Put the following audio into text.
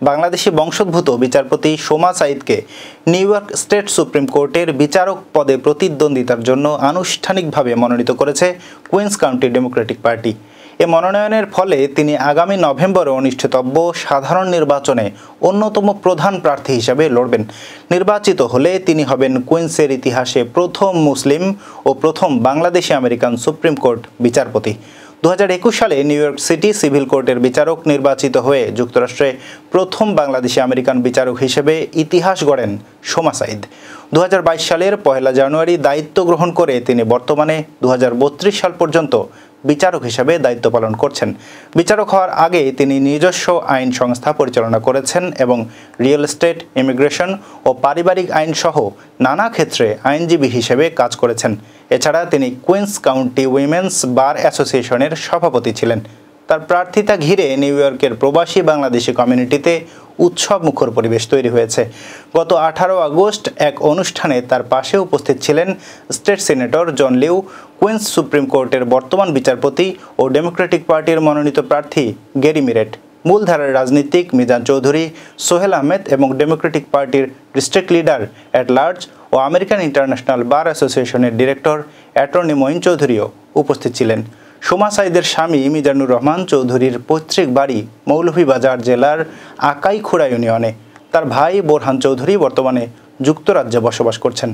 বাংলাদেশি বংশোদ্ভূত বিচারপতি সোমা সাঈদকে নিউ ইয়র্ক স্টেট সুপ্রিম কোর্টের বিচারক পদে প্রতিদ্বন্দ্বিতার জন্য আনুষ্ঠানিকভাবে মনোনীত করেছে কুইন্স কাউন্টি ডেমোক্রেটিক পার্টি। এ মনোনয়নের ফলে তিনি আগামী নভেম্বরে অনুষ্ঠিতব্য সাধারণ নির্বাচনে অন্যতম প্রধান প্রার্থী হিসেবে লড়বেন। নির্বাচিত হলে তিনি হবেন কুইন্সের ইতিহাসে প্রথম মুসলিম ও প্রথম বাংলাদেশি আমেরিকান সুপ্রিম কোর্ট বিচারপতি। 2021 সালে নিউ ইয়র্ক সিটি সিভিল কোর্টের বিচারক নির্বাচিত হয়ে যুক্তরাষ্ট্রে প্রথম বাংলাদেশি আমেরিকান বিচারক হিসেবে ইতিহাস গড়েন সোমা সাঈদ। 2022 সালের 1 জানুয়ারি দায়িত্ব গ্রহণ করে তিনি বর্তমানে 2032 সাল পর্যন্ত বিচারক হিসেবে দায়িত্ব পালন করছেন। বিচারক হওয়ার আগে তিনি নিজস্ব আইন সংস্থা পরিচালনা করেছেন এবং রিয়েল এস্টেট, ইমিগ্রেশন ও পারিবারিক আইন সহ নানা ক্ষেত্রে আইনজীবী হিসেবে কাজ করেছেন। এছাড়া তিনি কুইন্স কাউন্টি উইমেন্স বার অ্যাসোসিয়েশনের সভাপতি ছিলেন। তার প্রার্থিতা ঘিরে নিউ ইয়র্কের প্রবাসী বাংলাদেশি কমিউনিটিতে উৎসব মুখর পরিবেশ তৈরি হয়েছে। গত 18 আগস্ট এক অনুষ্ঠানে তার পাশে উপস্থিত ছিলেন state senator John Liu, Queens supreme কোর্টের বর্তমান বিচারপতি ও ডেমোক্রেটিক পার্টির মনোনীত প্রার্থী গ্যারি মিরেট, মূলধারার রাজনীতিক মিজান চৌধুরী, সোহেল আহমেদ এবং ডেমোক্রেটিক পার্টির ডিস্ট্রিক্ট লিডার অ্যাট লার্জ ও আমেরিকান ইন্টারন্যাশনাল বার অ্যাসোসিয়েশনের ডিরেক্টর অ্যাটর্নি মঈন চৌধুরীও উপস্থিত ছিলেন। সোমা সাঈদের স্বামী মিজানুর রহমান চৌধুরীর পৈতৃক বাড়ি মৌলভীবাজার জেলার আকাইখুড়া ইউনিয়নে। তার ভাই বোরহান চৌধুরী বর্তমানে যুক্তরাজ্যে বসবাস করছেন।